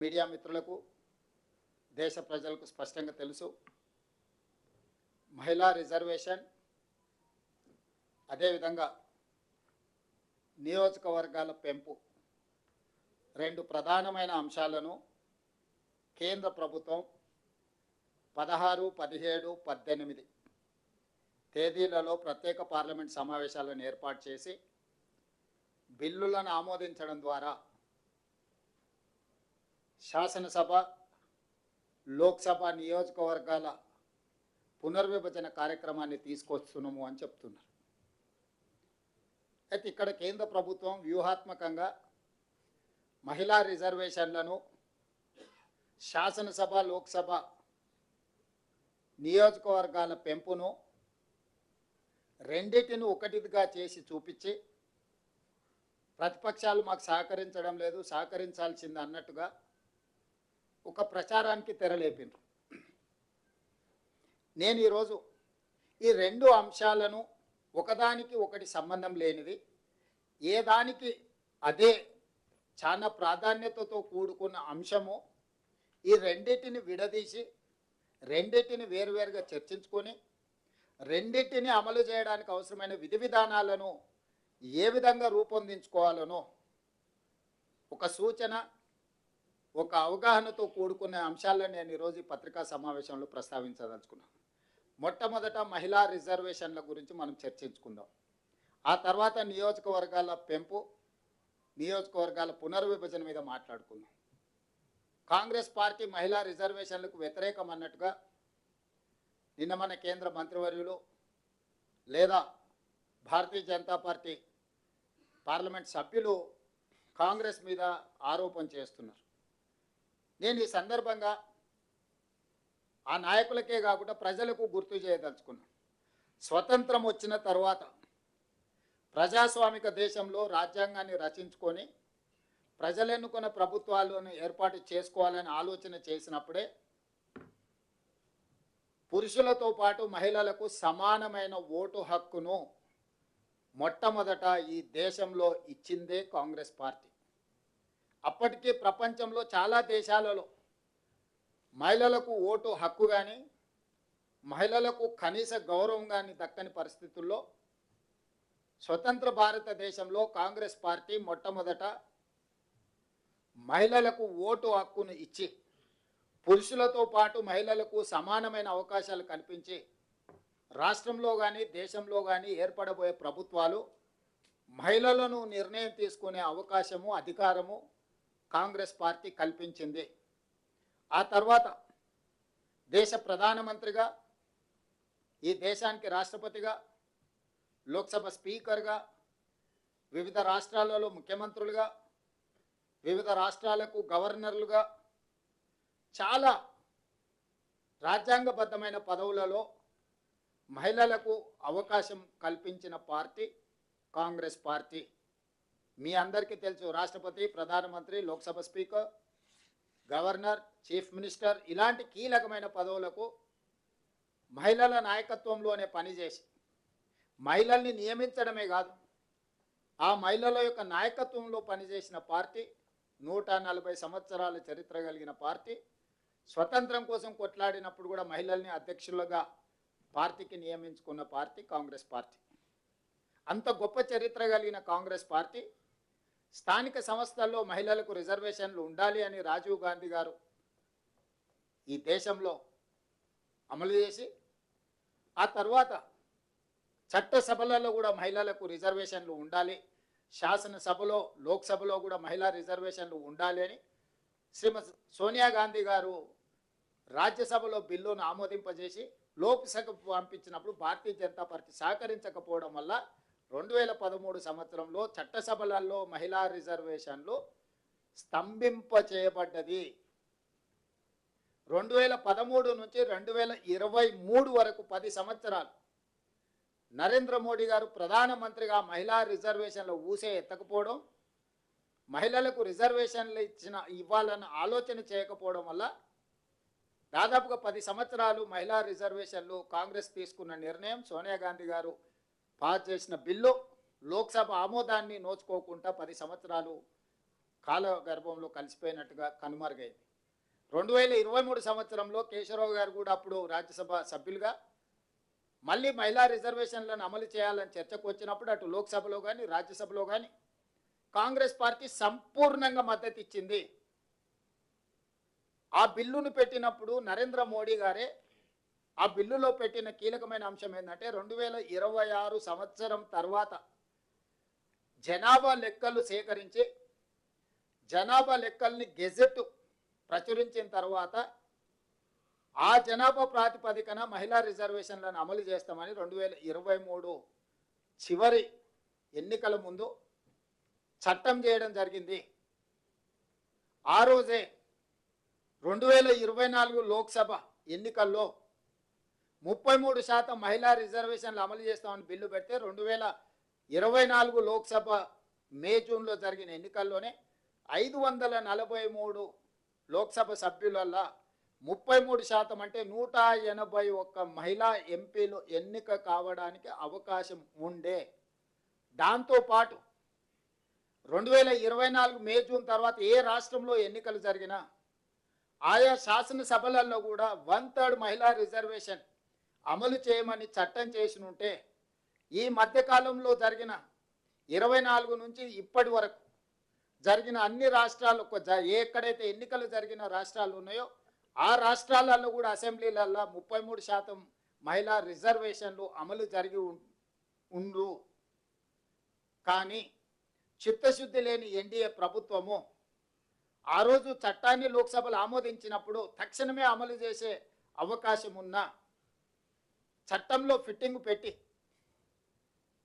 Media మిత్రులకు దేశ ప్రజలకు స్పష్టంగా తెలుసు, మహిళా రిజర్వేషన్ అదేవిధంగా నియోజకవర్గాల పెంపు రెండు ప్రధానమైన అంశాలను కేంద్ర ప్రభుత్వం 16, 17, 18 తేదీలలో ప్రత్యేక పార్లమెంట్ సమావేశాలను ఏర్పాటు చేసి బిల్లులను ఆమోదించడం ద్వారా శాసనసభ, లోక్సభ నియోజకవర్గాల పునర్విభజన కార్యక్రమాన్ని తీసుకొస్తున్నాము అని చెప్తున్నారు. అయితే ఇక్కడ కేంద్ర ప్రభుత్వం వ్యూహాత్మకంగా మహిళా రిజర్వేషన్లను శాసనసభ, లోక్సభ నియోజకవర్గాల పెంపును రెండింటిని ఒకటిగా చేసి చూపించి ప్రతిపక్షాలు మాకు సహకరించడం లేదు, సహకరించాల్సింది అన్నట్టుగా ఒక ప్రచారానికి తెరలేపిండ్రు. నేను ఈరోజు ఈ రెండు అంశాలను ఒకదానికి ఒకటి సంబంధం లేనిది, ఏ దానికి అదే చాలా ప్రాధాన్యతతో కూడుకున్న అంశము, ఈ రెండింటిని విడదీసి రెండింటిని వేరువేరుగా చర్చించుకొని రెండింటిని అమలు చేయడానికి అవసరమైన విధి విధానాలను ఏ విధంగా రూపొందించుకోవాలనో ఒక సూచన, ఒక అవగాహనతో కూడుకున్న అంశాలను నేను ఈరోజు ఈ పత్రికా సమావేశంలో ప్రస్తావించదలుచుకున్నాను. మొట్టమొదట మహిళా రిజర్వేషన్ల గురించి మనం చర్చించుకుందాం. ఆ తర్వాత నియోజకవర్గాల పెంపు, నియోజకవర్గాల పునర్విభజన మీద మాట్లాడుకుందాం. కాంగ్రెస్ పార్టీ మహిళా రిజర్వేషన్లకు వ్యతిరేకం అన్నట్టుగా నిన్న మన కేంద్ర మంత్రివర్యులు లేదా భారతీయ జనతా పార్టీ పార్లమెంట్ సభ్యులు కాంగ్రెస్ మీద ఆరోపణ చేస్తున్నారు. నేను ఈ సందర్భంగా ఆ నాయకులకే కాకుండా ప్రజలకు గుర్తు చేయదలుచుకున్నాను. స్వతంత్రం వచ్చిన తర్వాత ప్రజాస్వామిక దేశంలో రాజ్యాంగాన్ని రచించుకొని ప్రజలు ఎన్నుకున్న ప్రభుత్వాలను ఏర్పాటు చేసుకోవాలని ఆలోచన చేసినప్పుడే పురుషులతో పాటు మహిళలకు సమానమైన ఓటు హక్కును మొట్టమొదట ఈ దేశంలో ఇచ్చిందే కాంగ్రెస్ పార్టీ. అప్పటికే ప్రపంచంలో చాలా దేశాలలో మహిళలకు ఓటు హక్కు కానీ మహిళలకు కనీస గౌరవం కానీ దక్కని పరిస్థితుల్లో స్వతంత్ర భారతదేశంలో కాంగ్రెస్ పార్టీ మొట్టమొదట మహిళలకు ఓటు హక్కును ఇచ్చి పురుషులతో పాటు మహిళలకు సమానమైన అవకాశాలు కల్పించి రాష్ట్రంలో కానీ దేశంలో కానీ ఏర్పడబోయే ప్రభుత్వాలు మహిళలను నిర్ణయం తీసుకునే అవకాశము, అధికారము కాంగ్రెస్ పార్టీ కల్పించింది. ఆ తర్వాత దేశ ప్రధానమంత్రిగా, ఈ దేశానికి రాష్ట్రపతిగా, లోక్సభ స్పీకర్గా, వివిధ రాష్ట్రాలలో ముఖ్యమంత్రులుగా, వివిధ రాష్ట్రాలకు గవర్నర్లుగా చాలా రాజ్యాంగబద్ధమైన పదవులలో మహిళలకు అవకాశం కల్పించిన పార్టీ కాంగ్రెస్ పార్టీ. మీ అందరికీ తెలుసు, రాష్ట్రపతి, ప్రధానమంత్రి, Lok Sabha speaker, governor, chief minister ఇలాంటి కీలకమైన పదవులకు మహిళల నాయకత్వంలోనే పనిచేసి మహిళల్ని నియమించడమే కాదు, ఆ మహిళల యొక్క నాయకత్వంలో పనిచేసిన పార్టీ, 140 సంవత్సరాల చరిత్ర కలిగిన పార్టీ. స్వతంత్రం కోసం కొట్లాడినప్పుడు కూడా మహిళల్ని అధ్యక్షులుగా పార్టీకి నియమించుకున్న పార్టీ కాంగ్రెస్ పార్టీ. అంత గొప్ప చరిత్ర కలిగిన కాంగ్రెస్ పార్టీ స్థానిక సంస్థల్లో మహిళలకు రిజర్వేషన్లు ఉండాలి అని రాజీవ్ గాంధీ గారు ఈ దేశంలో అమలు చేసి, ఆ తర్వాత చట్టసభలలో కూడా మహిళలకు రిజర్వేషన్లు ఉండాలి, శాసనసభలో, లోక్సభలో కూడా మహిళా రిజర్వేషన్లు ఉండాలి అని శ్రీమతి సోనియా గాంధీ గారు రాజ్యసభలో బిల్లును ఆమోదింపజేసి లోక్సభకు పంపించినప్పుడు భారతీయ జనతా పార్టీ సహకరించకపోవడం వల్ల 2013 సంవత్సరంలో చట్టసభలలో మహిళా రిజర్వేషన్లు స్తంభింపచేయబడ్డది. 2013 నుంచి 2023 వరకు 10 సంవత్సరాలు నరేంద్ర మోడీ గారు ప్రధానమంత్రిగా మహిళా రిజర్వేషన్ల ఊసే ఎత్తకపోవడం, మహిళలకు రిజర్వేషన్లు ఇవ్వాలన్న ఆలోచన చేయకపోవడం వల్ల దాదాపుగా 10 సంవత్సరాలు మహిళా రిజర్వేషన్లు కాంగ్రెస్ తీసుకున్న నిర్ణయం, సోనియా గాంధీ గారు పాస్ చేసిన బిల్లు లోక్సభ ఆమోదాన్ని నోచుకోకుండా 10 సంవత్సరాలు కాల గర్భంలో కలిసిపోయినట్టుగా కనుమరుగైంది. 2023 సంవత్సరంలో కేశవరావు గారు కూడా అప్పుడు రాజ్యసభ సభ్యులుగా మళ్ళీ మహిళా రిజర్వేషన్లను అమలు చేయాలని చర్చకు వచ్చినప్పుడు అటు లోక్సభలో కానీ రాజ్యసభలో కానీ కాంగ్రెస్ పార్టీ సంపూర్ణంగా మద్దతు ఇచ్చింది. ఆ బిల్లును పెట్టినప్పుడు నరేంద్ర మోడీ గారే ఆ బిల్లులో పెట్టిన కీలకమైన అంశం ఏంటంటే 2026 సంవత్సరం తర్వాత జనాభా లెక్కలు సేకరించి జనాభా లెక్కల్ని గెజెట్ ప్రచురించిన తర్వాత ఆ జనాభా ప్రాతిపదికన మహిళా రిజర్వేషన్లను అమలు చేస్తామని 2023 చివరి ఎన్నికల ముందు చట్టం చేయడం జరిగింది. ఆ రోజే 2024 లోక్సభ ఎన్నికల్లో 33% మహిళా రిజర్వేషన్లు అమలు చేస్తామని బిల్లు పెడితే 2024 లోక్సభ మే జూన్లో జరిగిన ఎన్నికల్లోనే 543 లోక్సభ సభ్యులల్లా 33% అంటే 181 మహిళా ఎంపీలు ఎన్నిక కావడానికి అవకాశం ఉండే. దాంతోపాటు 2024 మే జూన్ తర్వాత ఏ రాష్ట్రంలో ఎన్నికలు జరిగినా ఆయా శాసనసభలలో కూడా 1/3 మహిళా రిజర్వేషన్ అమలు చేయమని చట్టం చేసినుంటే ఈ మధ్యకాలంలో జరిగిన 24 నుంచి ఇప్పటి వరకు జరిగిన అన్ని రాష్ట్రాలు ఎక్కడైతే ఎన్నికలు జరిగిన రాష్ట్రాలు ఉన్నాయో ఆ రాష్ట్రాలలో కూడా అసెంబ్లీలలో 33% మహిళా రిజర్వేషన్లు అమలు జరిగి ఉండు. కానీ చిత్తశుద్ధి లేని ఎన్డీఏ ప్రభుత్వము ఆ రోజు చట్టాన్ని లోక్సభలో ఆమోదించినప్పుడు తక్షణమే అమలు చేసే అవకాశం ఉన్న చట్టంలో ఫిట్టింగ్ పెట్టి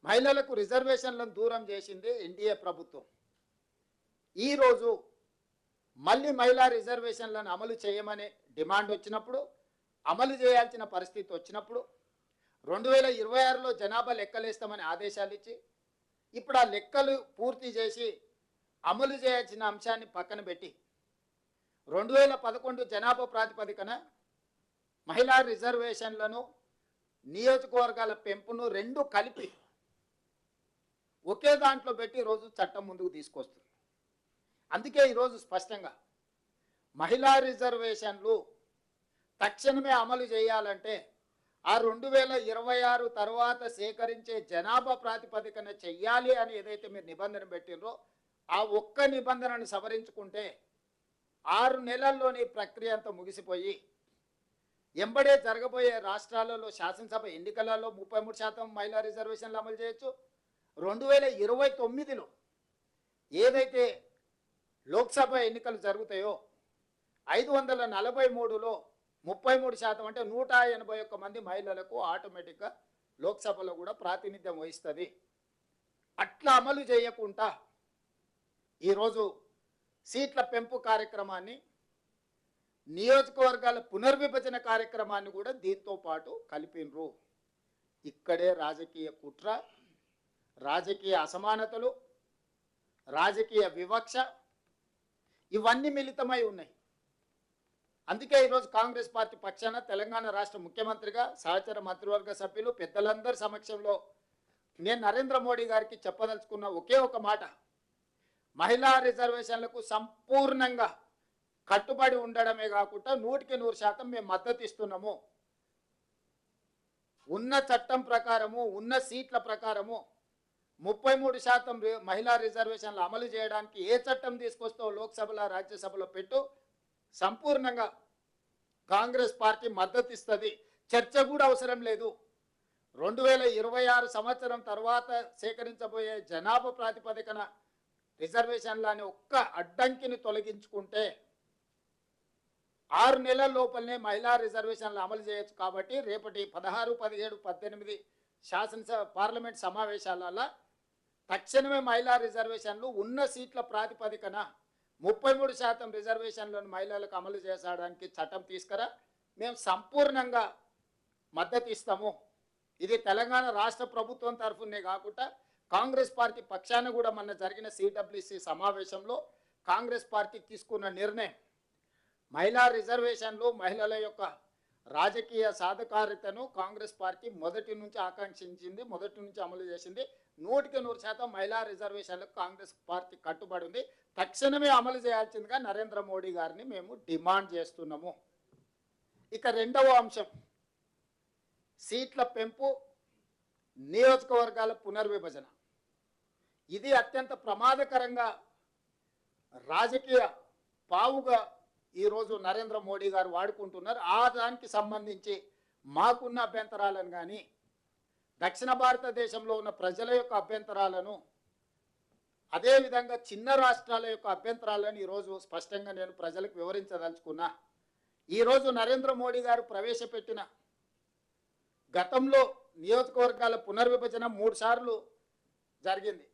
మహిళలకు రిజర్వేషన్లను దూరం చేసింది ఎన్డీఏ ప్రభుత్వం. ఈరోజు మళ్ళీ మహిళా రిజర్వేషన్లను అమలు చేయమనే డిమాండ్ వచ్చినప్పుడు, అమలు చేయాల్సిన పరిస్థితి వచ్చినప్పుడు 2026లో జనాభా లెక్కలేస్తామని ఆదేశాలు ఇచ్చి ఇప్పుడు ఆ లెక్కలు పూర్తి చేసి అమలు చేయాల్సిన అంశాన్ని పక్కన పెట్టి 2011 జనాభా ప్రాతిపదికన మహిళా రిజర్వేషన్లను నియోజకవర్గాల పెంపును రెండు కలిపి ఒకే దాంట్లో పెట్టి ఈరోజు చట్టం ముందుకు తీసుకొస్తుంది. అందుకే ఈరోజు స్పష్టంగా మహిళా రిజర్వేషన్లు తక్షణమే అమలు చేయాలంటే ఆ 2026 తర్వాత సేకరించే జనాభా ప్రాతిపదికన చెయ్యాలి అని ఏదైతే మీరు నిబంధన పెట్టినరో ఆ ఒక్క నిబంధనను సవరించుకుంటే 6 నెలల్లోని ప్రక్రియ అంతా ముగిసిపోయి ఎంబడే జరగబోయే రాష్ట్రాలలో శాసనసభ ఎన్నికలలో 33% మహిళా రిజర్వేషన్లు అమలు చేయొచ్చు. 2029లో ఏదైతే లోక్సభ ఎన్నికలు జరుగుతాయో 543లో 33% అంటే 181 మంది మహిళలకు ఆటోమేటిక్గా లోక్సభలో కూడా ప్రాతినిధ్యం వహిస్తుంది. అట్లా అమలు చేయకుండా ఈరోజు సీట్ల పెంపు కార్యక్రమాన్ని, నియోజకవర్గాల పునర్విభజన కార్యక్రమాన్ని కూడా దీంతో పాటు కలిపినరు. ఇక్కడే రాజకీయ కుట్ర, రాజకీయ అసమానతలు, రాజకీయ వివక్ష ఇవన్నీ మిళితమై ఉన్నాయి. అందుకే ఈరోజు కాంగ్రెస్ పార్టీ పక్షాన తెలంగాణ రాష్ట్ర ముఖ్యమంత్రిగా సహచర మంత్రివర్గ సభ్యులు పెద్దలందరి సమక్షంలో నేను నరేంద్ర మోడీ గారికి చెప్పదలుచుకున్న ఒకే ఒక మాట, మహిళా రిజర్వేషన్లకు సంపూర్ణంగా కట్టుబడి ఉండడమే కాకుండా 100% మేము మద్దతు ఇస్తున్నాము. ఉన్న చట్టం ప్రకారము, ఉన్న సీట్ల ప్రకారము 33% మహిళా రిజర్వేషన్లు అమలు చేయడానికి ఏ చట్టం తీసుకొస్తావు లోక్సభలో రాజ్యసభలో పెట్టు, సంపూర్ణంగా కాంగ్రెస్ పార్టీ మద్దతు ఇస్తుంది. చర్చ కూడా అవసరం లేదు. 2026 సంవత్సరం తర్వాత సేకరించబోయే జనాభా ప్రాతిపదికన రిజర్వేషన్లని ఒక్క అడ్డంకిని తొలగించుకుంటే 6 నెలల లోపలనే మహిళా రిజర్వేషన్లు అమలు చేయొచ్చు. కాబట్టి రేపటి 16, 17, 18 శాసనసభ పార్లమెంట్ సమావేశాలలో తక్షణమే మహిళా రిజర్వేషన్లు ఉన్న సీట్ల ప్రాతిపదికన 33% రిజర్వేషన్లను మహిళలకు అమలు చేసడానికి చట్టం తీసుకురా, మేము సంపూర్ణంగా మద్దతు ఇస్తాము. ఇది తెలంగాణ రాష్ట్ర ప్రభుత్వం తరఫునే కాకుండా కాంగ్రెస్ పార్టీ పక్షాన కూడా మొన్న జరిగిన సిడబ్ల్యూసి సమావేశంలో కాంగ్రెస్ పార్టీ తీసుకున్న నిర్ణయం. మహిళా రిజర్వేషన్లు మహిళల యొక్క రాజకీయ సాధికారితను కాంగ్రెస్ పార్టీ మొదటి నుంచి ఆకాంక్షించింది, మొదటి నుంచి అమలు చేసింది. 100% మహిళా రిజర్వేషన్లకు కాంగ్రెస్ పార్టీ కట్టుబడి ఉంది. తక్షణమే అమలు చేయాల్సిందిగా నరేంద్ర మోడీ గారిని మేము డిమాండ్ చేస్తున్నాము. ఇక రెండవ అంశం సీట్ల పెంపు, నియోజకవర్గాల పునర్విభజన. ఇది అత్యంత ప్రమాదకరంగా రాజకీయ పావుగా ఈరోజు నరేంద్ర మోడీ గారు వాడుకుంటున్నారు. ఆ దానికి సంబంధించి మాకున్న అభ్యంతరాలను కానీ దక్షిణ భారతదేశంలో ఉన్న ప్రజల యొక్క అభ్యంతరాలను, అదేవిధంగా చిన్న రాష్ట్రాల యొక్క అభ్యంతరాలను ఈరోజు స్పష్టంగా నేను ప్రజలకు వివరించదలుచుకున్నా. ఈరోజు నరేంద్ర మోడీ గారు ప్రవేశపెట్టిన గతంలో నియోజకవర్గాల పునర్విభజన 3 సార్లు జరిగింది.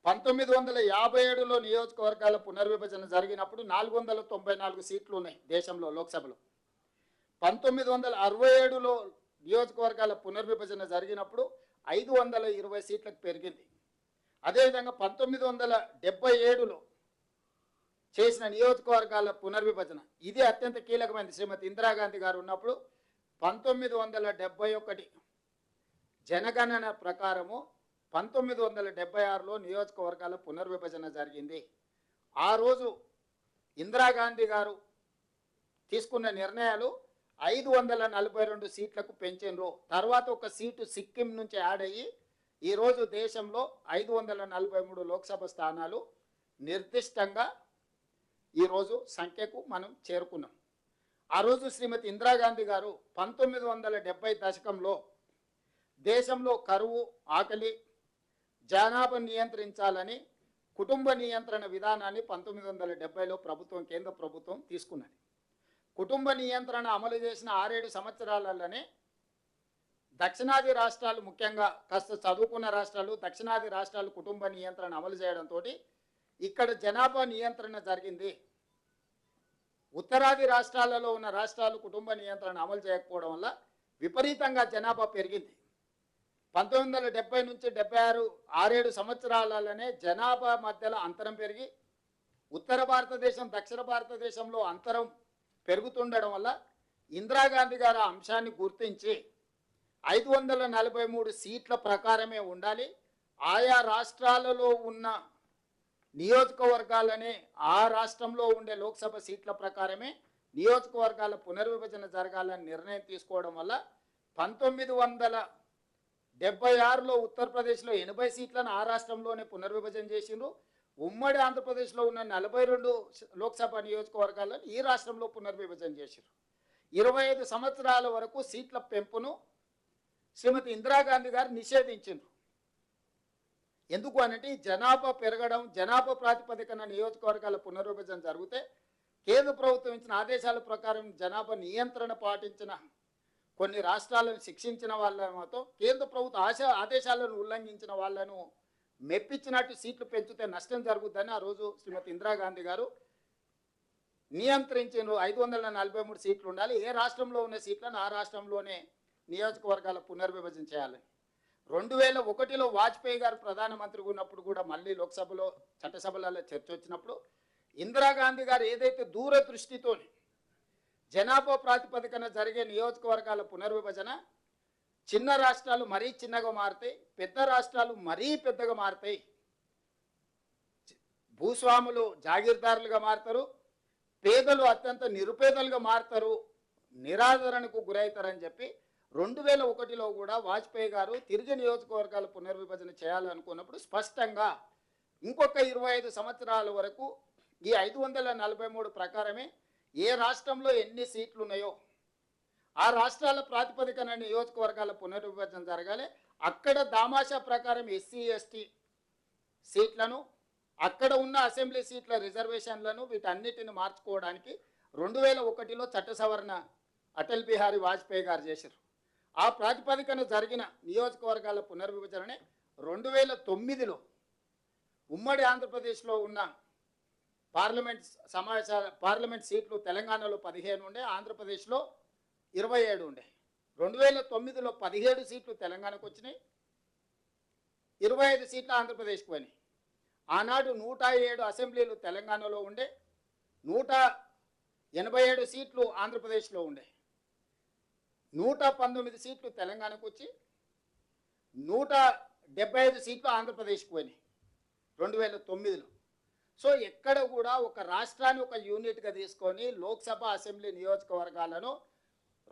1957లో నియోజకవర్గాల పునర్విభజన జరిగినప్పుడు 494 సీట్లు ఉన్నాయి దేశంలో లోక్సభలో. 1967లో నియోజకవర్గాల పునర్విభజన జరిగినప్పుడు 520 సీట్లకు పెరిగింది. అదేవిధంగా 1977లో చేసిన నియోజకవర్గాల పునర్విభజన ఇది అత్యంత కీలకమైనది. శ్రీమతి ఇందిరాగాంధీ గారు ఉన్నప్పుడు 1971 జనగణన ప్రకారము 1976లో నియోజకవర్గాల పునర్విభజన జరిగింది. ఆ రోజు ఇందిరాగాంధీ గారు తీసుకున్న నిర్ణయాలు 542 సీట్లకు పెంచారు. తర్వాత ఒక సీటు సిక్కిం నుంచి యాడ్ అయ్యి ఈరోజు దేశంలో 543 లోక్సభ స్థానాలు నిర్దిష్టంగా ఈరోజు సంఖ్యకు మనం చేరుకున్నాం. ఆ రోజు శ్రీమతి ఇందిరాగాంధీ గారు 1970 దశకంలో దేశంలో కరువు, ఆకలి, జనాభా నియంత్రించాలని కుటుంబ నియంత్రణ విధానాన్ని 1970లో కేంద్ర ప్రభుత్వం తీసుకున్నది. కుటుంబ నియంత్రణ అమలు చేసిన 6-7 సంవత్సరాలలోనే దక్షిణాది రాష్ట్రాలు, ముఖ్యంగా కాస్త చదువుకున్న రాష్ట్రాలు, దక్షిణాది రాష్ట్రాలు కుటుంబ నియంత్రణ అమలు చేయడంతో ఇక్కడ జనాభా నియంత్రణ జరిగింది. ఉత్తరాది రాష్ట్రాలలో ఉన్న రాష్ట్రాలు కుటుంబ నియంత్రణ అమలు చేయకపోవడం వల్ల విపరీతంగా జనాభా పెరిగింది. 1970 నుంచి 76 6-7 సంవత్సరాలలోనే జనాభా మధ్యలో అంతరం పెరిగి ఉత్తర భారతదేశం, దక్షిణ భారతదేశంలో అంతరం పెరుగుతుండడం వల్ల ఇందిరాగాంధీ గారు ఆ అంశాన్ని గుర్తించి 543 సీట్ల ప్రకారమే ఉండాలి, ఆయా రాష్ట్రాలలో ఉన్న నియోజకవర్గాలనే ఆ రాష్ట్రంలో ఉండే లోక్సభ సీట్ల ప్రకారమే నియోజకవర్గాల పునర్విభజన జరగాలని నిర్ణయం తీసుకోవడం వల్ల 1976లో ఉత్తరప్రదేశ్లో 80 సీట్లను ఆ రాష్ట్రంలోనే పునర్విభజన చేసిండ్రు. ఉమ్మడి ఆంధ్రప్రదేశ్లో ఉన్న 42 లోక్సభ నియోజకవర్గాలను ఈ రాష్ట్రంలో పునర్విభజన చేసిండ్రు. 25 సంవత్సరాల వరకు సీట్ల పెంపును శ్రీమతి ఇందిరాగాంధీ గారు నిషేధించిండ్రు. ఎందుకు అనంటే జనాభా పెరగడం, జనాభా ప్రాతిపదికన నియోజకవర్గాల పునర్విభజన జరిగితే కేంద్ర ప్రభుత్వం ఇచ్చిన ఆదేశాల ప్రకారం జనాభా నియంత్రణ పాటించిన కొన్ని రాష్ట్రాలను శిక్షించిన వాళ్ళతో కేంద్ర ప్రభుత్వ ఆదేశాలను ఉల్లంఘించిన వాళ్ళను మెప్పించినట్టు సీట్లు పెంచితే నష్టం జరుగుతుందని ఆ రోజు శ్రీమతి ఇందిరాగాంధీ గారు నియంత్రించారు. 543 సీట్లు ఉండాలి, ఏ రాష్ట్రంలో ఉన్న సీట్లను ఆ రాష్ట్రంలోనే నియోజకవర్గాల పునర్విభజన చేయాలని. 2001లో వాజ్పేయి గారు ప్రధానమంత్రిగా ఉన్నప్పుడు కూడా మళ్ళీ లోక్సభలో, చట్టసభలలో చర్చ వచ్చినప్పుడు ఇందిరాగాంధీ గారు ఏదైతే దూరదృష్టితో జనాభా ప్రాతిపదికన జరిగే నియోజకవర్గాల పునర్విభజన, చిన్న రాష్ట్రాలు మరీ చిన్నగా మారుతాయి, పెద్ద రాష్ట్రాలు మరీ పెద్దగా మారుతాయి, భూస్వాములు జాగీర్దారులుగా మారుతారు, పేదలు అత్యంత నిరుపేదలుగా మారుతారు, నిరాదరణకు గురవుతారని చెప్పి 2001లో కూడా వాజ్పేయి గారు తిరిగి నియోజకవర్గాల పునర్విభజన చేయాలనుకున్నప్పుడు స్పష్టంగా ఇంకొక 25 సంవత్సరాల వరకు ఈ 543 ప్రకారమే ఏ రాష్ట్రంలో ఎన్ని సీట్లు ఉన్నాయో ఆ రాష్ట్రాల ప్రాతిపదికన నియోజకవర్గాల పునర్విభజన జరగాలి. అక్కడ దామాషా ప్రకారం ఎస్సీ ఎస్టీ సీట్లను, అక్కడ ఉన్న అసెంబ్లీ సీట్ల రిజర్వేషన్లను వీటన్నిటిని మార్చుకోవడానికి 2001లో చట్ట సవరణ అటల్ బిహారీ వాజ్పేయి గారు చేశారు. ఆ ప్రాతిపదికన జరిగిన నియోజకవర్గాల పునర్విభజననే 2009లో ఉమ్మడి ఆంధ్రప్రదేశ్లో ఉన్న పార్లమెంట్ సీట్లు తెలంగాణలో 15 ఉండే, ఆంధ్రప్రదేశ్లో 27 ఉండే. 2009లో 17 సీట్లు తెలంగాణకు వచ్చినాయి, 25 సీట్లు ఆంధ్రప్రదేశ్కి పోయినాయి. ఆనాడు 107 అసెంబ్లీలు తెలంగాణలో ఉండే, 187 సీట్లు ఆంధ్రప్రదేశ్లో ఉండే, 119 సీట్లు తెలంగాణకు వచ్చి 175 సీట్లు ఆంధ్రప్రదేశ్కి పోయినాయి 2009లో. సో ఎక్కడ కూడా ఒక రాష్ట్రాన్ని ఒక యూనిట్గా తీసుకొని లోక్సభ అసెంబ్లీ నియోజకవర్గాలను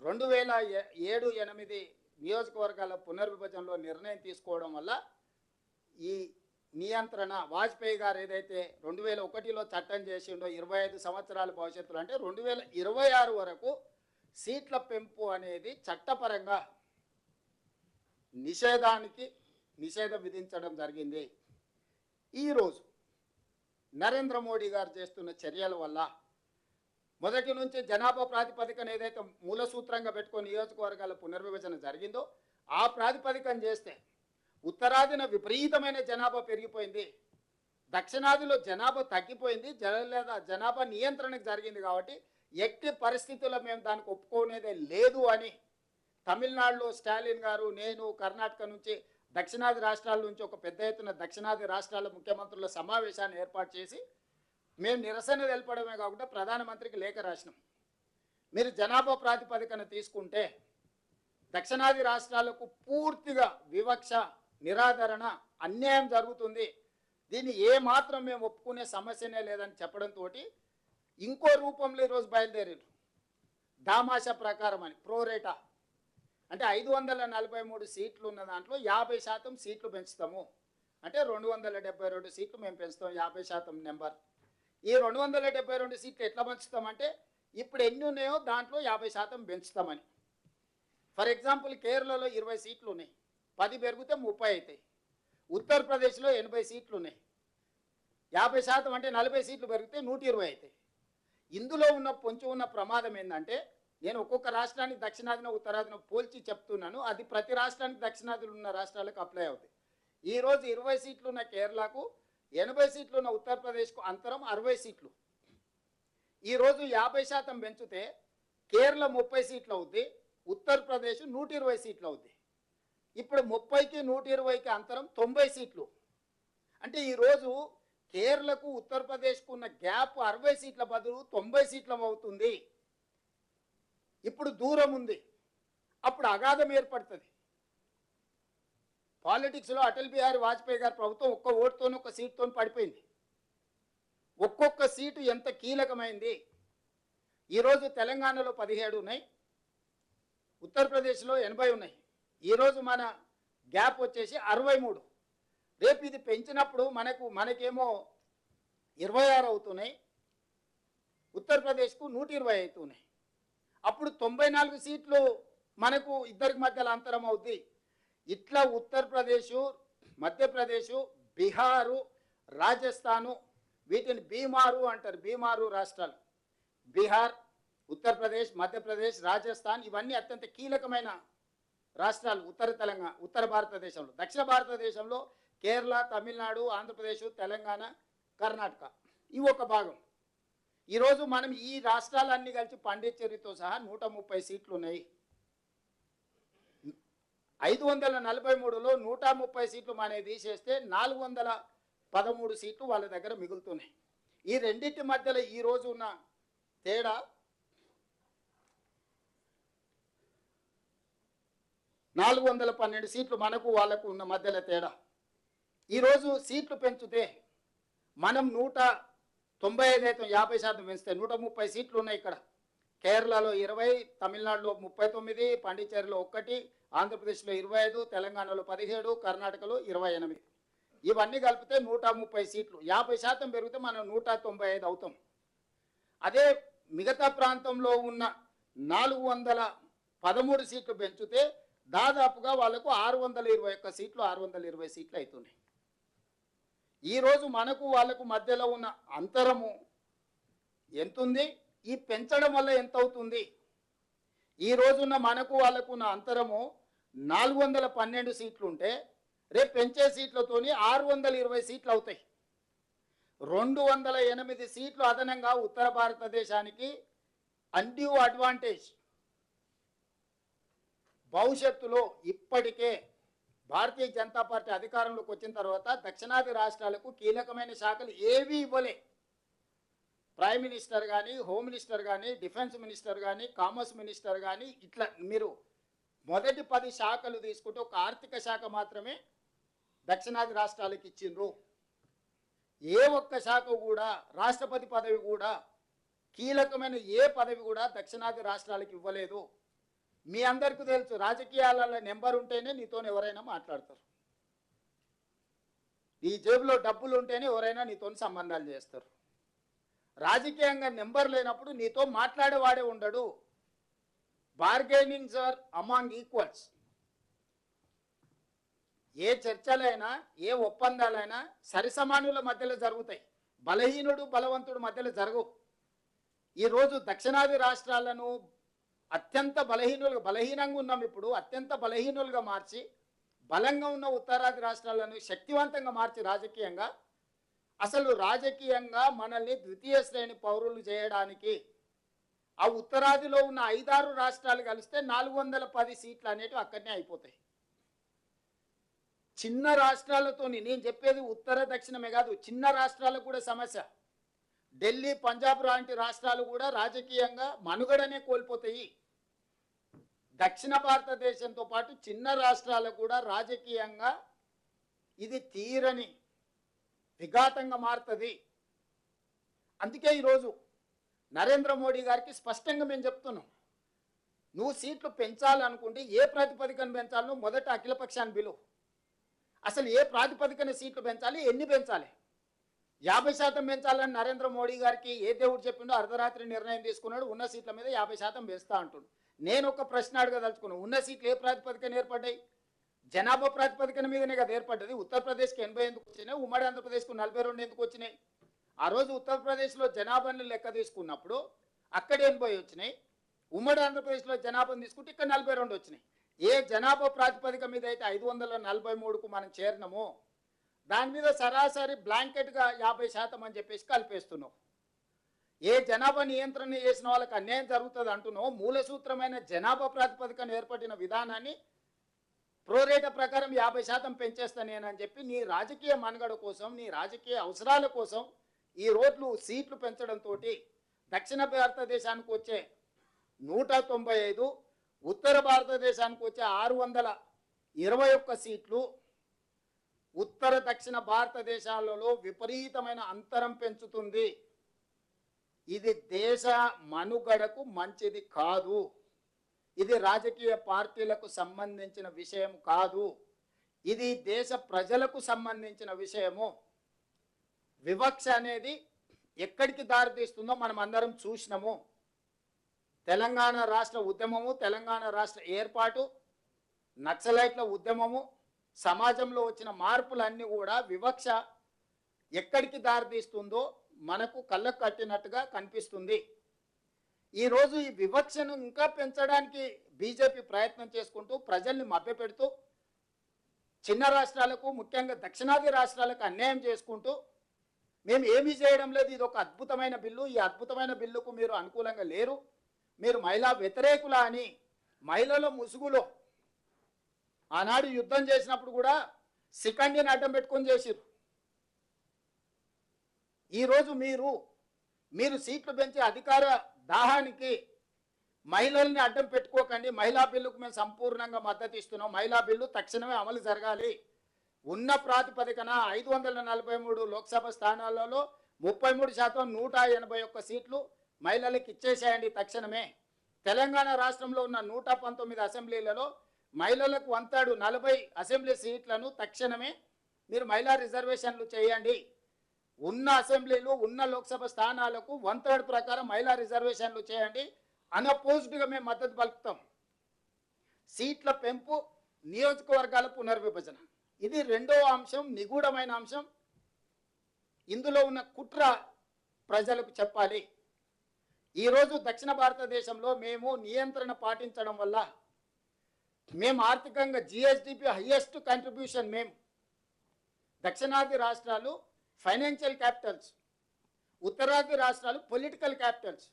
2007-8 నియోజకవర్గాల పునర్విభజనలో నిర్ణయం తీసుకోవడం వల్ల ఈ నియంత్రణ వాజ్పేయి గారు ఏదైతే 2001లో చట్టం చేసిండో 25 సంవత్సరాల భవిష్యత్తులో అంటే 2026 వరకు సీట్ల పెంపు అనేది చట్టపరంగా నిషేధం విధించడం జరిగింది. ఈరోజు నరేంద్ర మోడీ గారు చేస్తున్న చర్యల వల్ల మొదటి నుంచి జనాభా ప్రాతిపదికన ఏదైతే మూల సూత్రంగా పెట్టుకొని నియోజకవర్గాల పునర్విభజన జరిగిందో ఆ ప్రాతిపదికన చేస్తే ఉత్తరాదిన విపరీతమైన జనాభా పెరిగిపోయింది, దక్షిణాదిలో జనాభా తగ్గిపోయింది, జనాభా నియంత్రణకు జరిగింది. కాబట్టి ఎట్టి పరిస్థితుల్లో మేము దానికి ఒప్పుకునేదే లేదు అని తమిళనాడులో స్టాలిన్ గారు, నేను కర్ణాటక నుంచి దక్షిణాది రాష్ట్రాల నుంచి ఒక పెద్ద ఎత్తున దక్షిణాది రాష్ట్రాల ముఖ్యమంత్రుల సమావేశాన్ని ఏర్పాటు చేసి మేము నిరసన తెలపడమే కాకుండా ప్రధానమంత్రికి లేఖ రాసినాం. మీరు జనాభా ప్రాతిపదికన తీసుకుంటే దక్షిణాది రాష్ట్రాలకు పూర్తిగా వివక్ష, నిరాదరణ, అన్యాయం జరుగుతుంది, దీన్ని ఏమాత్రం మేము ఒప్పుకునే సమస్యనే లేదని చెప్పడంతో ఇంకో రూపంలో ఈరోజు బయలుదేరారు. దామాషా ప్రకారం అని ప్రోరేటా అంటే 543 సీట్లు ఉన్న దాంట్లో 50% సీట్లు పెంచుతాము అంటే 272 సీట్లు మేము పెంచుతాం, 50% నెంబర్. ఈ 272 సీట్లు ఎట్లా పెంచుతామంటే ఇప్పుడు ఎన్ని ఉన్నాయో దాంట్లో 50% పెంచుతామని. ఫర్ ఎగ్జాంపుల్ కేరళలో 20 సీట్లు ఉన్నాయి, 10 పెరిగితే 30 అవుతాయి. ఉత్తరప్రదేశ్లో 80 సీట్లు ఉన్నాయి, 50% అంటే 40 సీట్లు పెరిగితే 120 అవుతాయి. ఇందులో పొంచి ఉన్న ప్రమాదం ఏంటంటే నేను ఒక్కొక్క రాష్ట్రానికి దక్షిణాదిన ఉత్తరాదిన పోల్చి చెప్తున్నాను, అది ప్రతి రాష్ట్రానికి దక్షిణాదిలో ఉన్న రాష్ట్రాలకు అప్లై అవుతాయి. ఈరోజు 20 సీట్లు ఉన్న కేరళకు, 80 సీట్లు ఉన్న ఉత్తరప్రదేశ్కు అంతరం 60 సీట్లు. ఈరోజు 50% పెంచితే కేరళ 30 సీట్లు అవుద్ది, ఉత్తరప్రదేశ్ 120 సీట్లు అవుద్ది. ఇప్పుడు 30కి 120కి అంతరం 90 సీట్లు. అంటే ఈరోజు కేరళకు ఉత్తరప్రదేశ్కు ఉన్న గ్యాప్ 60 సీట్ల బదులు 90 సీట్ల అవుతుంది. ఇప్పుడు దూరం ఉంది, అప్పుడు అగాధం ఏర్పడుతుంది. పాలిటిక్స్లో అటల్ బిహారీ వాజ్పేయి గారి ప్రభుత్వం ఒక్క ఓటుతోనే ఒక సీటుతో పడిపోయింది. ఒక్కొక్క సీటు ఎంత కీలకమైంది. ఈరోజు తెలంగాణలో 17 ఉన్నాయి, ఉత్తరప్రదేశ్లో 80 ఉన్నాయి. ఈరోజు మన గ్యాప్ వచ్చేసి 63. రేపు ఇది పెంచినప్పుడు మనకేమో 26 అవుతున్నాయి, ఉత్తరప్రదేశ్కు 120 అవుతున్నాయి. అప్పుడు 94 సీట్లు మనకు ఇద్దరికి మధ్యలో అంతరం అవుద్ది. ఇట్లా ఉత్తరప్రదేశ్, మధ్యప్రదేశ్, బీహారు, రాజస్థాను, వీటిని బీమారు అంటారు, బీమారు రాష్ట్రాలు. బీహార్, ఉత్తరప్రదేశ్, మధ్యప్రదేశ్, రాజస్థాన్ ఇవన్నీ అత్యంత కీలకమైన రాష్ట్రాలు ఉత్తర భారతదేశంలో. దక్షిణ భారతదేశంలో కేరళ, తమిళనాడు, ఆంధ్రప్రదేశ్, తెలంగాణ, కర్ణాటక ఇవి ఒక భాగం. ఈరోజు మనం ఈ రాష్ట్రాలన్నీ కలిసి పాండిచ్చేరితో సహా 130 సీట్లు ఉన్నాయి. 543లో 130 సీట్లు మనకి తీసేస్తే 413 సీట్లు వాళ్ళ దగ్గర మిగులుతున్నాయి. ఈ రెండింటి మధ్యలో ఈరోజు ఉన్న తేడా 412 సీట్లు మనకు వాళ్ళకు ఉన్న మధ్యలో తేడా. ఈరోజు సీట్లు పెంచితే మనం 195 అయితే 50% పెంచితే 130 సీట్లు ఉన్నాయి. ఇక్కడ కేరళలో 20, తమిళనాడులో 39, పాండిచ్చేరిలో 1, ఆంధ్రప్రదేశ్లో 25, తెలంగాణలో 17, కర్ణాటకలో 28. ఇవన్నీ కలిపితే 130 సీట్లు. 50% పెరిగితే మనం 195 అవుతాం. అదే మిగతా ప్రాంతంలో ఉన్న 413 సీట్లు పెంచితే దాదాపుగా వాళ్ళకు 621 సీట్లు, 620 సీట్లు అవుతున్నాయి. ఈరోజు మనకు వాళ్ళకు మధ్యలో ఉన్న అంతరము ఎంతుంది, ఈ పెంచడం వల్ల ఎంత అవుతుంది? ఈ రోజున్న మనకు వాళ్ళకు ఉన్న అంతరము 412 సీట్లు ఉంటే రేపు పెంచే సీట్లతోని 620 సీట్లు అవుతాయి. 208 సీట్లు అదనంగా ఉత్తర భారతదేశానికి అన్డ్యూ అడ్వాంటేజ్. భవిష్యత్తులో ఇప్పటికే భారతీయ జనతా పార్టీ అధికారంలోకి వచ్చిన తర్వాత దక్షిణాది రాష్ట్రాలకు కీలకమైన శాఖలు ఏవీ ఇవ్వలే. ప్రైమ్ మినిస్టర్ కానీ, హోమ్ మినిస్టర్ కానీ, డిఫెన్స్ మినిస్టర్ కానీ, కామర్స్ మినిస్టర్ కానీ, ఇట్లా మీరు మొదటి 10 శాఖలు తీసుకుంటే ఒక ఆర్థిక శాఖ మాత్రమే దక్షిణాది రాష్ట్రాలకు ఇచ్చిండ్రు. ఏ ఒక్క శాఖ కూడా, రాష్ట్రపతి పదవి కూడా, కీలకమైన ఏ పదవి కూడా దక్షిణాది రాష్ట్రాలకు ఇవ్వలేదు. మీ అందరికీ తెలుసు, రాజకీయాలలో నెంబర్ ఉంటేనే నీతో ఎవరైనా మాట్లాడతారు. నీ జేబులో డబ్బులు ఉంటేనే ఎవరైనా నీతో సంబంధాలు చేస్తారు. రాజకీయంగా నెంబర్ లేనప్పుడు నీతో మాట్లాడేవాడే ఉండడు. Bargainings are among equals. ఏ చర్చలైనా, ఏ ఒప్పందాలైనా సరిసమానుల మధ్యలో జరుగుతాయి. బలహీనుడు బలవంతుడు మధ్యలో జరగవు. ఈరోజు దక్షిణాది రాష్ట్రాలను అత్యంత బలహీనంగా ఉన్నాం, ఇప్పుడు అత్యంత బలహీనులుగా మార్చి, బలంగా ఉన్న ఉత్తరాది రాష్ట్రాలను శక్తివంతంగా మార్చి రాజకీయంగా, అసలు రాజకీయంగా మనల్ని ద్వితీయ శ్రేణి పౌరులు చేయడానికి ఆ ఉత్తరాదిలో ఉన్న 5-6 రాష్ట్రాలు కలిస్తే 410 సీట్లు అనేటివి అక్కడనే అయిపోతాయి. చిన్న రాష్ట్రాలతో, నేను చెప్పేది ఉత్తర దక్షిణమే కాదు, చిన్న రాష్ట్రాలకు కూడా సమస్య. ఢిల్లీ, పంజాబ్ లాంటి రాష్ట్రాలు కూడా రాజకీయంగా మనుగడనే కోల్పోతాయి. దక్షిణ భారతదేశంతో పాటు చిన్న రాష్ట్రాలకు కూడా రాజకీయంగా ఇది తీరని విఘాతంగా మారుతుంది. అందుకే ఈరోజు నరేంద్ర మోడీ గారికి స్పష్టంగా మేము చెప్తున్నాం, నువ్వు సీట్లు పెంచాలనుకుంటే ఏ ప్రాతిపదికన పెంచాలో మొదట అఖిలపక్షాన్ని పిలువు. అసలు ఏ ప్రాతిపదికన సీట్లు పెంచాలి, ఎన్ని పెంచాలి? 50% పెంచాలని నరేంద్ర మోడీ గారికి ఏ దేవుడు చెప్పిండో అర్ధరాత్రి నిర్ణయం తీసుకున్నాడు. ఉన్న సీట్ల మీద 50% పెంచుతా అంటుండు. నేను ఒక ప్రశ్న అడగదలుచుకున్నాను, ఉన్న సీట్లు ఏ ప్రాతిపదికన ఏర్పడ్డాయి? జనాభా ప్రాతిపదికన మీదనే కదా ఏర్పడ్డది. ఉత్తరప్రదేశ్కి 80 ఎందుకు వచ్చినాయి, ఉమ్మడి ఆంధ్రప్రదేశ్కు 42 ఎందుకు వచ్చినాయి? ఆ రోజు ఉత్తరప్రదేశ్లో జనాభాని లెక్క తీసుకున్నప్పుడు అక్కడ 80 వచ్చినాయి, ఉమ్మడి ఆంధ్రప్రదేశ్లో జనాభాను తీసుకుంటే ఇక్కడ 42 వచ్చినాయి. ఏ జనాభా ప్రాతిపదిక మీద అయితే 543కు మనం చేరినామో దాని మీద సరాసరి బ్లాంకెట్గా 50% అని చెప్పేసి కలిపేస్తున్నావు. ఏ జనాభా నియంత్రణ చేసిన వాళ్ళకి అన్యాయం జరుగుతుంది అంటున్నావు. మూల సూత్రమైన జనాభా ప్రాతిపదికన ఏర్పడిన విధానాన్ని ప్రోరేట ప్రకారం 50% పెంచేస్తానేనని చెప్పి నీ రాజకీయ మనుగడ కోసం, నీ రాజకీయ అవసరాల కోసం ఈ రోడ్లు సీట్లు పెంచడంతో దక్షిణ భారతదేశానికి వచ్చే 195, ఉత్తర భారతదేశానికి వచ్చే 621 సీట్లు ఉత్తర దక్షిణ భారతదేశాలలో విపరీతమైన అంతరం పెంచుతుంది. ఇది దేశ మనుగడకు మంచిది కాదు. ఇది రాజకీయ పార్టీలకు సంబంధించిన విషయం కాదు. ఇది దేశ ప్రజలకు సంబంధించిన విషయము. వివక్ష అనేది ఎక్కడికి దారితీస్తుందో మనం అందరం చూసినాము. తెలంగాణ రాష్ట్ర ఉద్యమము, తెలంగాణ రాష్ట్ర ఏర్పాటు, నక్సలైట్ల ఉద్యమము, సమాజంలో వచ్చిన మార్పులన్నీ కూడా వివక్ష ఎక్కడికి దారితీస్తుందో మనకు కళ్ళకు కట్టినట్టుగా కనిపిస్తుంది. ఈరోజు ఈ వివక్షను ఇంకా పెంచడానికి బీజేపీ ప్రయత్నం చేసుకుంటూ ప్రజల్ని మభ్యపెడుతూ చిన్న రాష్ట్రాలకు, ముఖ్యంగా దక్షిణాది రాష్ట్రాలకు అన్యాయం చేసుకుంటూ మేము ఏమీ చేయడం లేదు, ఇది ఒక అద్భుతమైన బిల్లు, ఈ అద్భుతమైన బిల్లుకు మీరు అనుకూలంగా లేరు, మీరు మహిళా వ్యతిరేకుల అని మహిళల ముసుగులో ఆనాడు యుద్ధం చేసినప్పుడు కూడా శిఖండిని అడ్డం పెట్టుకొని చేసిరు. ఈరోజు మీరు సీట్లు పెంచే అధికార దాహానికి మహిళల్ని అడ్డం పెట్టుకోకండి. మహిళా బిల్లుకు మేము సంపూర్ణంగా మద్దతు ఇస్తున్నాం. మహిళా బిల్లు తక్షణమే అమలు జరగాలి. ఉన్న ప్రాతిపదికన 543 లోక్సభ స్థానాలలో 33% 181 సీట్లు మహిళలకు ఇచ్చేసేయండి తక్షణమే. తెలంగాణ రాష్ట్రంలో ఉన్న 119 అసెంబ్లీలలో మహిళలకు 140 అసెంబ్లీ సీట్లను తక్షణమే మీరు మహిళా రిజర్వేషన్లు చేయండి. ఉన్న అసెంబ్లీలు, ఉన్న లోక్సభ స్థానాలకు 1/3 ప్రకారం మహిళా రిజర్వేషన్లు చేయండి. అన్అపోజ్డ్గా మేము మద్దతు పలుకుతాం. సీట్ల పెంపు, నియోజకవర్గాల పునర్విభజన, ఇది రెండవ అంశం, నిగూఢమైన అంశం. ఇందులో ఉన్న కుట్ర ప్రజలకు చెప్పాలి. ఈరోజు దక్షిణ భారతదేశంలో మేము నియంత్రణ పాటించడం వల్ల మేము ఆర్థికంగా జిఎస్డిపి హైయెస్ట్ కంట్రిబ్యూషన్ మేము. దక్షిణాది రాష్ట్రాలు ఫైనాన్షియల్ క్యాపిటల్స్, ఉత్తరాది రాష్ట్రాలు పొలిటికల్ క్యాపిటల్స్.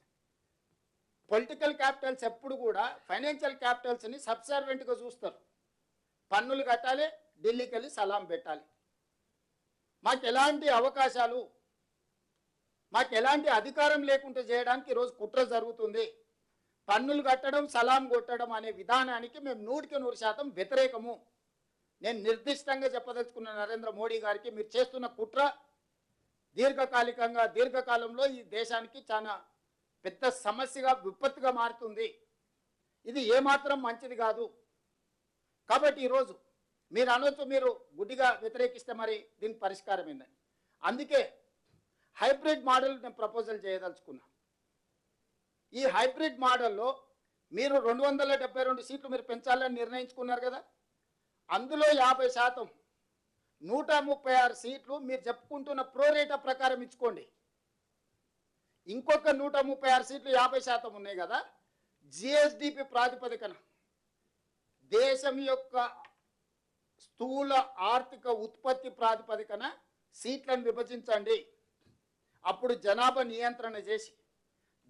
పొలిటికల్ క్యాపిటల్స్ ఎప్పుడు కూడా ఫైనాన్షియల్ క్యాపిటల్స్ని సబ్సర్వెంట్గా చూస్తారు. పన్నులు కట్టాలి, ఢిల్లీకి వెళ్ళి సలాం పెట్టాలి. మాకు ఎలాంటి అవకాశాలు, మాకు ఎలాంటి అధికారం లేకుండా చేయడానికి ఈరోజు కుట్ర జరుగుతుంది. పన్నులు కట్టడం సలాం కొట్టడం అనే విధానానికి మేము 100% వ్యతిరేకము. నేను నిర్దిష్టంగా చెప్పదలుచుకున్న నరేంద్ర మోడీ గారికి, మీరు చేస్తున్న కుట్ర దీర్ఘకాలంలో ఈ దేశానికి చాలా పెద్ద సమస్యగా విపత్తుగా మారుతుంది. ఇది ఏమాత్రం మంచిది కాదు. కాబట్టి ఈరోజు మీరు అనొచ్చు, మీరు గుడ్డిగా వ్యతిరేకిస్తే మరి దీనికి పరిష్కారం ఏందని. అందుకే హైబ్రిడ్ మోడల్ నేను ప్రపోజల్ చేయదలుచుకున్నా. ఈ హైబ్రిడ్ మోడల్లో మీరు 272 సీట్లు మీరు పెంచాలని నిర్ణయించుకున్నారు కదా, అందులో 50%, 136 సీట్లు మీరు చెప్పుకుంటున్న ప్రోరేటా ప్రకారం ఇచ్చుకోండి. ఇంకొక 136 సీట్లు 50% ఉన్నాయి కదా, జిఎస్డిపి ప్రాతిపదికన దేశం యొక్క స్థూల ఆర్థిక ఉత్పత్తి ప్రాతిపదికన సీట్లను విభజించండి. అప్పుడు జనాభా నియంత్రణ చేసి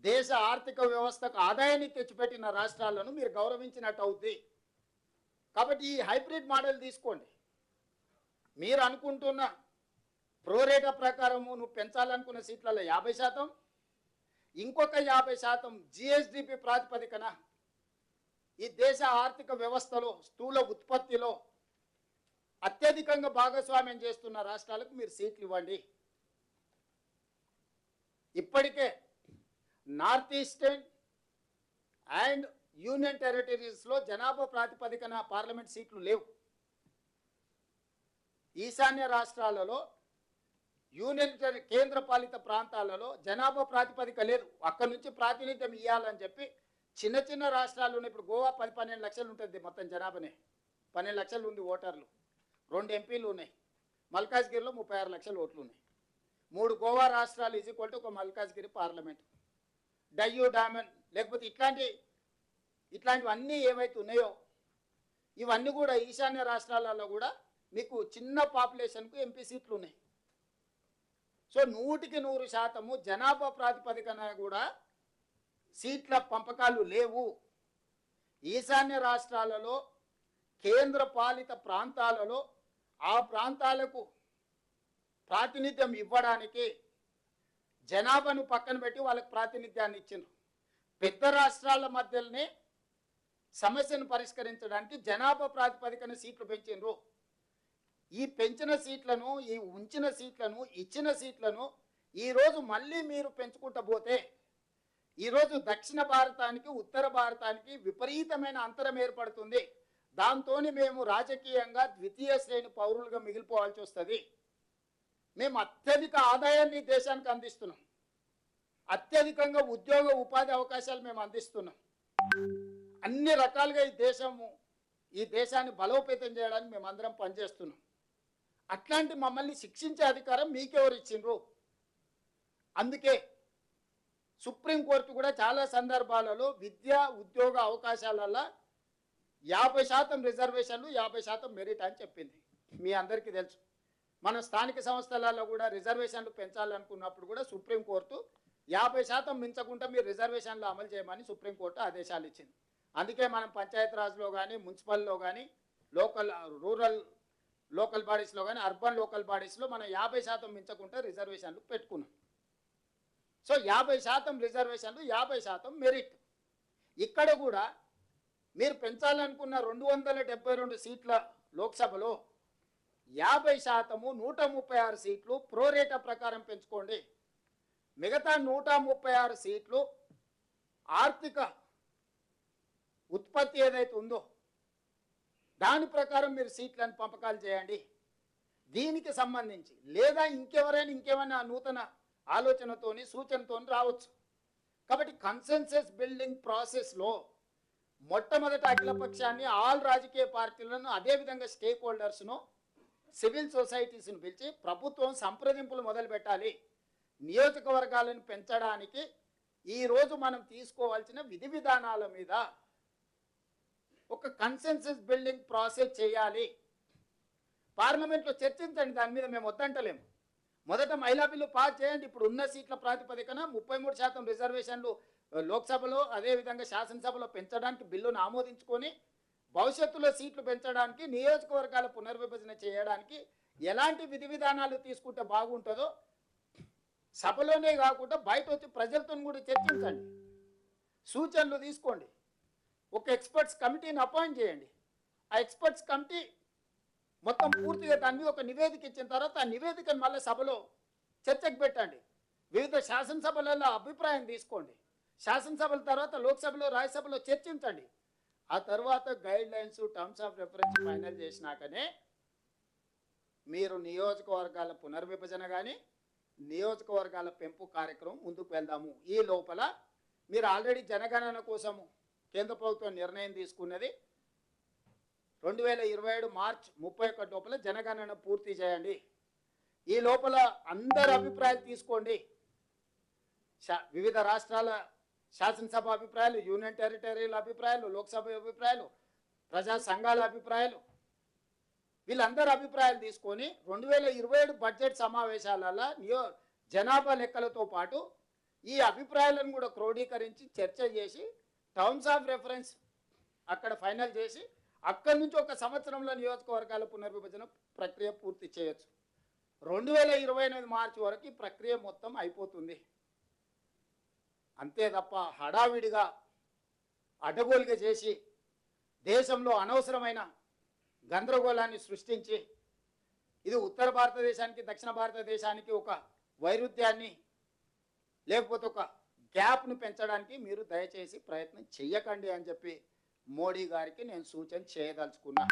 దేశ ఆర్థిక వ్యవస్థకు ఆదాయాన్ని తెచ్చిపెట్టిన రాష్ట్రాలను మీరు గౌరవించినట్టు అవుద్ది. కాబట్టి ఈ హైబ్రిడ్ మోడల్ తీసుకోండి. మీరు అనుకుంటున్న ప్రోరేటా ప్రకారము నువ్వు పెంచాలనుకున్న సీట్లలో 50%, ఇంకొక 50% జిఎస్డిపి ప్రాతిపదికన ఈ దేశ ఆర్థిక వ్యవస్థలో స్థూల ఉత్పత్తిలో అత్యధికంగా భాగస్వామ్యం చేస్తున్న రాష్ట్రాలకు మీరు సీట్లు ఇవ్వండి. ఇప్పటికే నార్త్ ఈస్టర్న్ అండ్ యూనియన్ టెరిటరీస్లో జనాభా ప్రాతిపదికన పార్లమెంట్ సీట్లు లేవు. ఈశాన్య రాష్ట్రాలలో, కేంద్ర పాలిత ప్రాంతాలలో జనాభా ప్రాతిపదిక లేదు. అక్కడి నుంచి ప్రాతినిధ్యం ఇవ్వాలని చెప్పి చిన్న చిన్న రాష్ట్రాలు ఉన్నాయి. ఇప్పుడు గోవా 10-12 లక్షలు ఉంటుంది మొత్తం జనాభానే, 12 లక్షలు ఉంది ఓటర్లు, 2 ఎంపీలు ఉన్నాయి. మల్కాజ్గిరిలో 36 లక్షల ఓట్లు ఉన్నాయి. 3 గోవా రాష్ట్రాలు ఈక్వల్ టు ఒక మల్కాజ్గిరి పార్లమెంట్. డయ్యూ డామన్ లేకపోతే ఇట్లాంటివన్నీ ఏవైతే ఉన్నాయో ఇవన్నీ కూడా ఈశాన్య రాష్ట్రాలలో కూడా మీకు చిన్న పాపులేషన్కు ఎంపీ సీట్లు ఉన్నాయి. సో 100% జనాభా ప్రాతిపదికన కూడా సీట్ల పంపకాలు లేవు. ఈశాన్య రాష్ట్రాలలో, కేంద్ర పాలిత ప్రాంతాలలో ఆ ప్రాంతాలకు ప్రాతినిధ్యం ఇవ్వడానికి జనాభాను పక్కన పెట్టి వాళ్ళకి ప్రాతినిధ్యాన్ని ఇచ్చిండ్రు. పెద్ద రాష్ట్రాల మధ్యలోనే సమస్యను పరిష్కరించడానికి జనాభా ప్రాతిపదికన సీట్లు పెంచిండ్రు. ఈ పెంచిన సీట్లను, ఈ ఉంచిన సీట్లను, ఇచ్చిన సీట్లను ఈరోజు మళ్ళీ మీరు పెంచుకుంటూ పోతే ఈరోజు దక్షిణ భారతానికి, ఉత్తర భారతానికి విపరీతమైన అంతరం ఏర్పడుతుంది. దాంతో మేము రాజకీయంగా ద్వితీయ శ్రేణి పౌరులుగా మిగిలిపోవాల్సి వస్తుంది. మేము అత్యధిక ఆదాయాన్ని దేశానికి అందిస్తున్నాం, అత్యధికంగా ఉద్యోగ ఉపాధి అవకాశాలు మేము అందిస్తున్నాం. అన్ని రకాలుగా ఈ దేశాన్ని బలోపేతం చేయడానికి మేమందరం పనిచేస్తున్నాం. అట్లాంటి మమ్మల్ని శిక్షించే అధికారం మీకెవరు ఇచ్చిండ్రు? అందుకే సుప్రీంకోర్టు కూడా చాలా సందర్భాలలో విద్యా ఉద్యోగ అవకాశాలలో 50% రిజర్వేషన్లు, 50% మెరిట్ అని చెప్పింది. మీ అందరికీ తెలుసు. మన స్థానిక సంస్థలలో కూడా రిజర్వేషన్లు పెంచాలనుకున్నప్పుడు కూడా సుప్రీంకోర్టు 50% మించకుండా మీరు రిజర్వేషన్లు అమలు చేయమని సుప్రీంకోర్టు ఆదేశాలు ఇచ్చింది. అందుకే మనం పంచాయతీరాజ్లో కానీ, మున్సిపల్లో కానీ, రూరల్ లోకల్ బాడీస్లో కానీ, అర్బన్ లోకల్ బాడీస్లో మనం 50% మించకుండా రిజర్వేషన్లు పెట్టుకున్నాం. సో 50% రిజర్వేషన్లు, 50% మెరిట్. ఇక్కడ కూడా మీరు పెంచాలనుకున్న 272 సీట్ల లోక్సభలో 50%, 136 సీట్లు ప్రోరేటా ప్రకారం పెంచుకోండి. మిగతా 136 సీట్లు ఆర్థిక ఉత్పత్తి ఏదైతే ఉందో దాని ప్రకారం మీరు సీట్లను పంపకాలు చేయండి. దీనికి సంబంధించి లేదా ఇంకేమైనా నూతన ఆలోచనతోని, సూచనతోని రావచ్చు. కాబట్టి కన్సెన్సస్ బిల్డింగ్ ప్రాసెస్లో మొట్టమొదటి అఖిలపక్షాన్ని, ఆల్ రాజకీయ పార్టీలను, అదేవిధంగా స్టేక్ హోల్డర్స్ను, సివిల్ సొసైటీస్ను పిలిచి ప్రభుత్వం సంప్రదింపులు మొదలు పెట్టాలి. నియోజకవర్గాలను పెంచడానికి ఈరోజు మనం తీసుకోవాల్సిన విధి విధానాల మీద ఒక కన్సెన్సస్ బిల్డింగ్ ప్రాసెస్ చేయాలి. పార్లమెంట్లో చర్చించండి, దాని మీద మేము వద్దంటలేము. మొదట మహిళా బిల్లు పాస్ చేయండి. ఇప్పుడు ఉన్న సీట్ల ప్రాతిపదికన 33% రిజర్వేషన్లు లోక్సభలో, అదేవిధంగా శాసనసభలో పెంచడానికి బిల్లును ఆమోదించుకొని భవిష్యత్తులో సీట్లు పెంచడానికి, నియోజకవర్గాల పునర్విభజన చేయడానికి ఎలాంటి విధి విధానాలు తీసుకుంటే బాగుంటుందో సభలోనే కాకుండా బయట వచ్చి ప్రజలతో కూడా చర్చించండి. సూచనలు తీసుకోండి. ఒక ఎక్స్పర్ట్స్ కమిటీని అపాయింట్ చేయండి. ఆ ఎక్స్పర్ట్స్ కమిటీ మొత్తం పూర్తిగా దాని మీద ఒక నివేదిక ఇచ్చిన తర్వాత ఆ నివేదికను మళ్ళీ సభలో చర్చకు పెట్టండి. వివిధ శాసనసభలలో అభిప్రాయం తీసుకోండి. శాసనసభల తర్వాత లోక్సభలో రాజ్యసభలో చర్చించండి. ఆ తర్వాత guidelines terms of reference final చేసినాకనే మీరు నియోజకవర్గాల పునర్విభజన కానీ నియోజకవర్గాల పెంపు కార్యక్రమం ముందుకు వెళ్దాము. ఈ లోపల మీరు ఆల్రెడీ జనగణన కోసము కేంద్ర ప్రభుత్వం నిర్ణయం తీసుకున్నది 2027 మార్చి 31 లోపల జనగణన పూర్తి చేయండి. ఈ లోపల అందరి అభిప్రాయాలు తీసుకోండి. వివిధ రాష్ట్రాల శాసనసభ అభిప్రాయాలు, యూనియన్ టెరిటరీల అభిప్రాయాలు, లోక్సభ అభిప్రాయాలు, ప్రజా సంఘాల అభిప్రాయాలు, వీళ్ళందరి అభిప్రాయాలు తీసుకొని 2027 బడ్జెట్ సమావేశాలలో జనాభా లెక్కలతో పాటు ఈ అభిప్రాయాలను కూడా క్రోడీకరించి చర్చ చేసి టర్మ్స్ ఆఫ్ రెఫరెన్స్ అక్కడ ఫైనల్ చేసి అక్కడి నుంచి ఒక సంవత్సరంలో నియోజకవర్గాల పునర్విభజన ప్రక్రియ పూర్తి చేయొచ్చు. 2028 మార్చి వరకు ఈ ప్రక్రియ మొత్తం అయిపోతుంది. అంతే తప్ప హడావిడిగా అడ్డగోలుగా చేసి దేశంలో అనవసరమైన గందరగోళాన్ని సృష్టించి ఇది ఉత్తర భారతదేశానికి దక్షిణ భారతదేశానికి ఒక వైరుధ్యాన్ని లేకపోతే ఒక గ్యాప్ను పెంచడానికి మీరు దయచేసి ప్రయత్నం చెయ్యకండి అని చెప్పి మోడీ గారికి నేను సూచన చేయదలుచుకున్నా.